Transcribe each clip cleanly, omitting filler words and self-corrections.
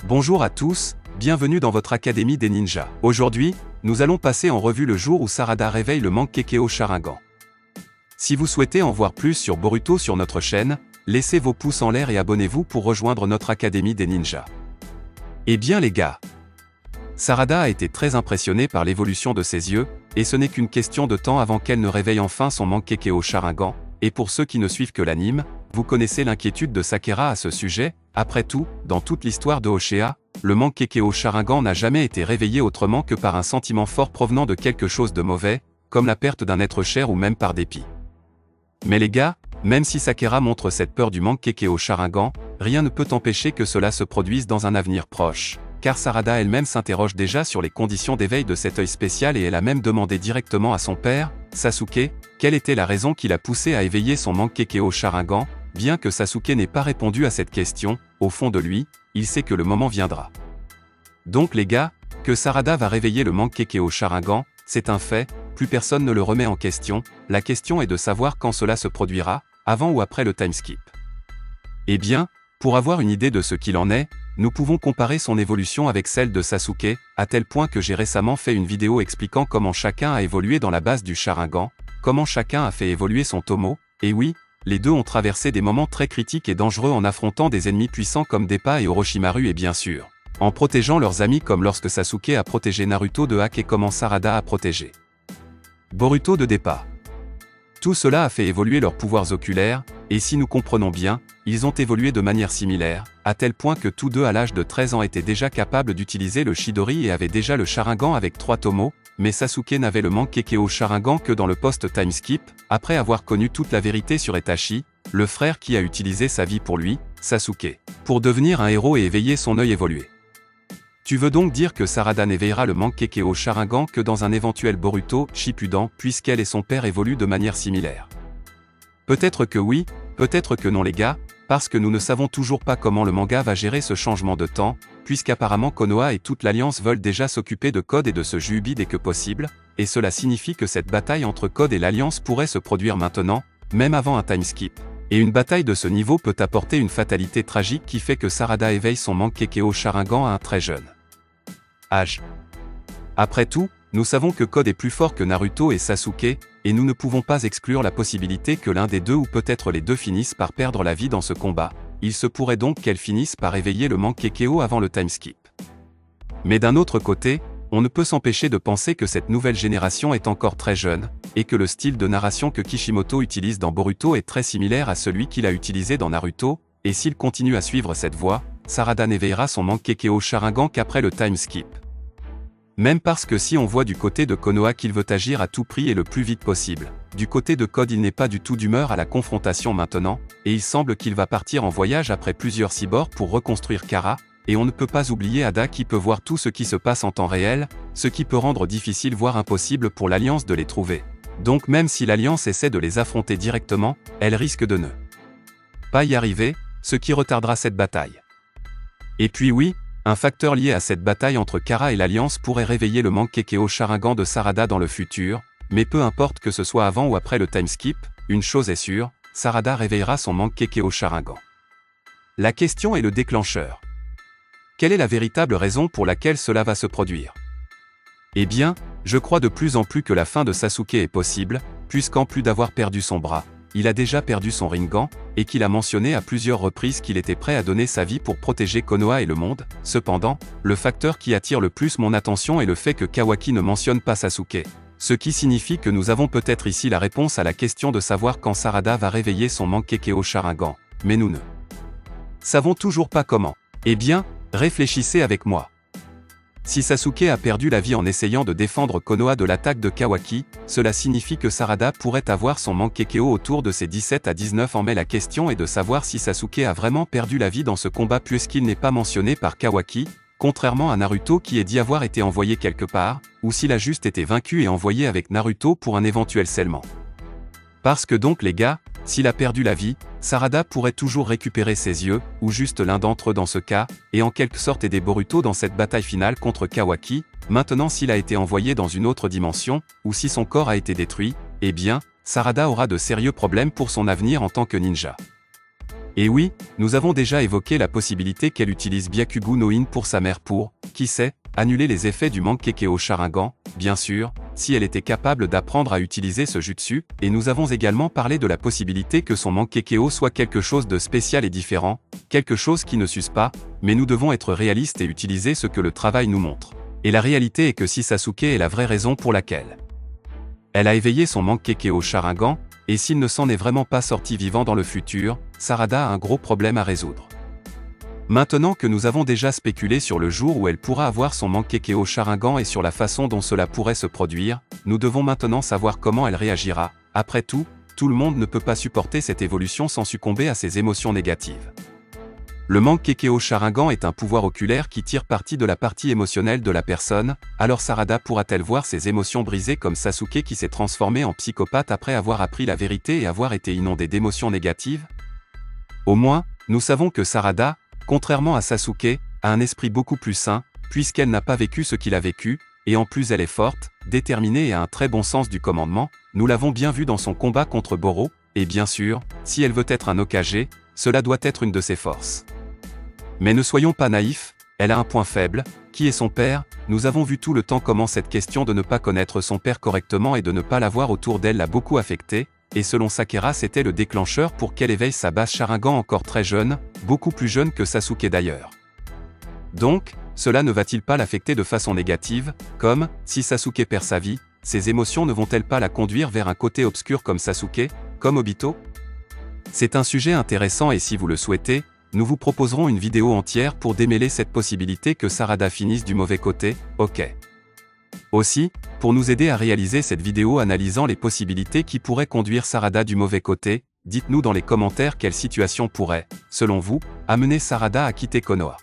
Bonjour à tous, bienvenue dans votre Académie des Ninjas. Aujourd'hui, nous allons passer en revue le jour où Sarada réveille le Mangekyō Sharingan. Si vous souhaitez en voir plus sur Boruto sur notre chaîne, laissez vos pouces en l'air et abonnez-vous pour rejoindre notre Académie des Ninjas. Eh bien les gars, Sarada a été très impressionnée par l'évolution de ses yeux, et ce n'est qu'une question de temps avant qu'elle ne réveille enfin son Mangekyō Sharingan, et pour ceux qui ne suivent que l'anime, vous connaissez l'inquiétude de Sakura à ce sujet. Après tout, dans toute l'histoire de Hoshiya, le Mangekyō Sharingan n'a jamais été réveillé autrement que par un sentiment fort provenant de quelque chose de mauvais, comme la perte d'un être cher ou même par dépit. Mais les gars, même si Sakura montre cette peur du Mangekyō Sharingan, rien ne peut empêcher que cela se produise dans un avenir proche, car Sarada elle-même s'interroge déjà sur les conditions d'éveil de cet œil spécial et elle a même demandé directement à son père, Sasuke, quelle était la raison qui l'a poussé à éveiller son Mangekyō Sharingan. Bien que Sasuke n'ait pas répondu à cette question, au fond de lui, il sait que le moment viendra. Donc les gars, que Sarada va réveiller le Mangekyō Sharingan, c'est un fait, plus personne ne le remet en question, la question est de savoir quand cela se produira, avant ou après le timeskip. Eh bien, pour avoir une idée de ce qu'il en est, nous pouvons comparer son évolution avec celle de Sasuke, à tel point que j'ai récemment fait une vidéo expliquant comment chacun a évolué dans la base du Sharingan, comment chacun a fait évoluer son Tomo, et oui, les deux ont traversé des moments très critiques et dangereux en affrontant des ennemis puissants comme Deppa et Orochimaru et bien sûr, en protégeant leurs amis comme lorsque Sasuke a protégé Naruto de Hak et comment Sarada a protégé Boruto de Deppa. Tout cela a fait évoluer leurs pouvoirs oculaires, et si nous comprenons bien, ils ont évolué de manière similaire, à tel point que tous deux à l'âge de 13 ans étaient déjà capables d'utiliser le Chidori et avaient déjà le Sharingan avec 3 tomos, mais Sasuke n'avait le Mangekyō Sharingan que dans le post-timeskip, après avoir connu toute la vérité sur Itachi, le frère qui a utilisé sa vie pour lui, Sasuke, pour devenir un héros et éveiller son œil évolué. Tu veux donc dire que Sarada n'éveillera le Mangekyō Sharingan que dans un éventuel Boruto Shippuden, puisqu'elle et son père évoluent de manière similaire? Peut-être que oui, peut-être que non les gars, parce que nous ne savons toujours pas comment le manga va gérer ce changement de temps, puisqu'apparemment Konoha et toute l'Alliance veulent déjà s'occuper de Code et de ce Jubi dès que possible, et cela signifie que cette bataille entre Code et l'Alliance pourrait se produire maintenant, même avant un timeskip. Et une bataille de ce niveau peut apporter une fatalité tragique qui fait que Sarada éveille son Mangekyō Sharingan à un très jeune âge. Après tout, nous savons que Code est plus fort que Naruto et Sasuke, et nous ne pouvons pas exclure la possibilité que l'un des deux ou peut-être les deux finissent par perdre la vie dans ce combat. Il se pourrait donc qu'elles finissent par éveiller le Mangekyō avant le timeskip. Mais d'un autre côté, on ne peut s'empêcher de penser que cette nouvelle génération est encore très jeune, et que le style de narration que Kishimoto utilise dans Boruto est très similaire à celui qu'il a utilisé dans Naruto, et s'il continue à suivre cette voie, Sarada n'éveillera son Mangekyō Sharingan qu'après le timeskip. Même parce que si on voit du côté de Konoha qu'il veut agir à tout prix et le plus vite possible, du côté de Code il n'est pas du tout d'humeur à la confrontation maintenant, et il semble qu'il va partir en voyage après plusieurs cyborgs pour reconstruire Kara, et on ne peut pas oublier Ada qui peut voir tout ce qui se passe en temps réel, ce qui peut rendre difficile voire impossible pour l'Alliance de les trouver. Donc même si l'Alliance essaie de les affronter directement, elle risque de ne pas y arriver, ce qui retardera cette bataille. Et puis oui, un facteur lié à cette bataille entre Kara et l'Alliance pourrait réveiller le Mangekyō Sharingan de Sarada dans le futur, mais peu importe que ce soit avant ou après le timeskip, une chose est sûre, Sarada réveillera son Mangekyō Sharingan. La question est le déclencheur. Quelle est la véritable raison pour laquelle cela va se produire? Eh bien, je crois de plus en plus que la fin de Sasuke est possible, puisqu'en plus d'avoir perdu son bras, il a déjà perdu son Rinnegan, et qu'il a mentionné à plusieurs reprises qu'il était prêt à donner sa vie pour protéger Konoha et le monde. Cependant, le facteur qui attire le plus mon attention est le fait que Kawaki ne mentionne pas Sasuke. Ce qui signifie que nous avons peut-être ici la réponse à la question de savoir quand Sarada va réveiller son Mangekyō Sharingan, mais nous ne savons toujours pas comment. Eh bien, réfléchissez avec moi. Si Sasuke a perdu la vie en essayant de défendre Konoha de l'attaque de Kawaki, cela signifie que Sarada pourrait avoir son Mangekyō autour de ses 17 à 19 ans, mais la question est de savoir si Sasuke a vraiment perdu la vie dans ce combat puisqu'il n'est pas mentionné par Kawaki, contrairement à Naruto qui est dit avoir été envoyé quelque part, ou s'il a juste été vaincu et envoyé avec Naruto pour un éventuel scellement. Parce que donc les gars, s'il a perdu la vie, Sarada pourrait toujours récupérer ses yeux, ou juste l'un d'entre eux dans ce cas, et en quelque sorte aider Boruto dans cette bataille finale contre Kawaki. Maintenant s'il a été envoyé dans une autre dimension, ou si son corps a été détruit, eh bien, Sarada aura de sérieux problèmes pour son avenir en tant que ninja. Et oui, nous avons déjà évoqué la possibilité qu'elle utilise Byakugan no In pour sa mère pour, qui sait, annuler les effets du Mangekyo Sharingan, bien sûr, si elle était capable d'apprendre à utiliser ce jutsu, et nous avons également parlé de la possibilité que son Mangekyo soit quelque chose de spécial et différent, quelque chose qui ne s'use pas, mais nous devons être réalistes et utiliser ce que le travail nous montre. Et la réalité est que si Sasuke est la vraie raison pour laquelle elle a éveillé son Mangekyo Sharingan, et s'il ne s'en est vraiment pas sorti vivant dans le futur, Sarada a un gros problème à résoudre. Maintenant que nous avons déjà spéculé sur le jour où elle pourra avoir son Mangekyo Sharingan et sur la façon dont cela pourrait se produire, nous devons maintenant savoir comment elle réagira. Après tout, tout le monde ne peut pas supporter cette évolution sans succomber à ses émotions négatives. Le Mangekyo Sharingan est un pouvoir oculaire qui tire parti de la partie émotionnelle de la personne, alors Sarada pourra-t-elle voir ses émotions brisées comme Sasuke qui s'est transformé en psychopathe après avoir appris la vérité et avoir été inondé d'émotions négatives? Au moins, nous savons que Sarada, contrairement à Sasuke, a un esprit beaucoup plus sain, puisqu'elle n'a pas vécu ce qu'il a vécu, et en plus elle est forte, déterminée et a un très bon sens du commandement, nous l'avons bien vu dans son combat contre Boro, et bien sûr, si elle veut être un Hokage, cela doit être une de ses forces. Mais ne soyons pas naïfs, elle a un point faible, qui est son père. Nous avons vu tout le temps comment cette question de ne pas connaître son père correctement et de ne pas l'avoir autour d'elle l'a beaucoup affectée, et selon Sakura c'était le déclencheur pour qu'elle éveille sa base Sharingan encore très jeune, beaucoup plus jeune que Sasuke d'ailleurs. Donc, cela ne va-t-il pas l'affecter de façon négative, comme, si Sasuke perd sa vie, ses émotions ne vont-elles pas la conduire vers un côté obscur comme Sasuke, comme Obito? C'est un sujet intéressant et si vous le souhaitez, nous vous proposerons une vidéo entière pour démêler cette possibilité que Sarada finisse du mauvais côté, ok. Aussi, pour nous aider à réaliser cette vidéo analysant les possibilités qui pourraient conduire Sarada du mauvais côté, dites-nous dans les commentaires quelle situation pourrait, selon vous, amener Sarada à quitter Konoha.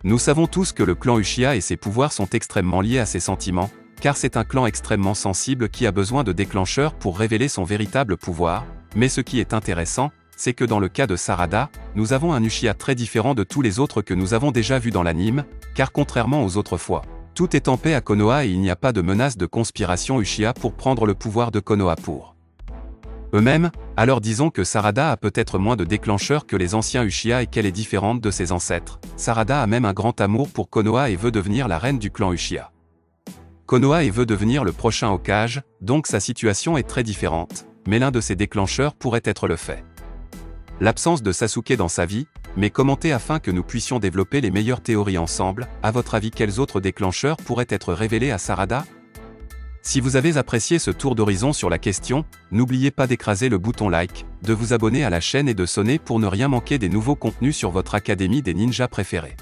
Nous savons tous que le clan Uchiha et ses pouvoirs sont extrêmement liés à ses sentiments, car c'est un clan extrêmement sensible qui a besoin de déclencheurs pour révéler son véritable pouvoir, mais ce qui est intéressant, c'est que dans le cas de Sarada, nous avons un Uchiha très différent de tous les autres que nous avons déjà vus dans l'anime, car contrairement aux autres fois, tout est en paix à Konoha et il n'y a pas de menace de conspiration Uchiha pour prendre le pouvoir de Konoha pour eux-mêmes, alors disons que Sarada a peut-être moins de déclencheurs que les anciens Uchiha et qu'elle est différente de ses ancêtres. Sarada a même un grand amour pour Konoha et veut devenir la reine du clan Uchiha. Konoha et veut devenir le prochain Hokage, donc sa situation est très différente, mais l'un de ses déclencheurs pourrait être le fait l'absence de Sasuke dans sa vie, mais commentez afin que nous puissions développer les meilleures théories ensemble. À votre avis, quels autres déclencheurs pourraient être révélés à Sarada? Si vous avez apprécié ce tour d'horizon sur la question, n'oubliez pas d'écraser le bouton like, de vous abonner à la chaîne et de sonner pour ne rien manquer des nouveaux contenus sur votre académie des ninjas préférés.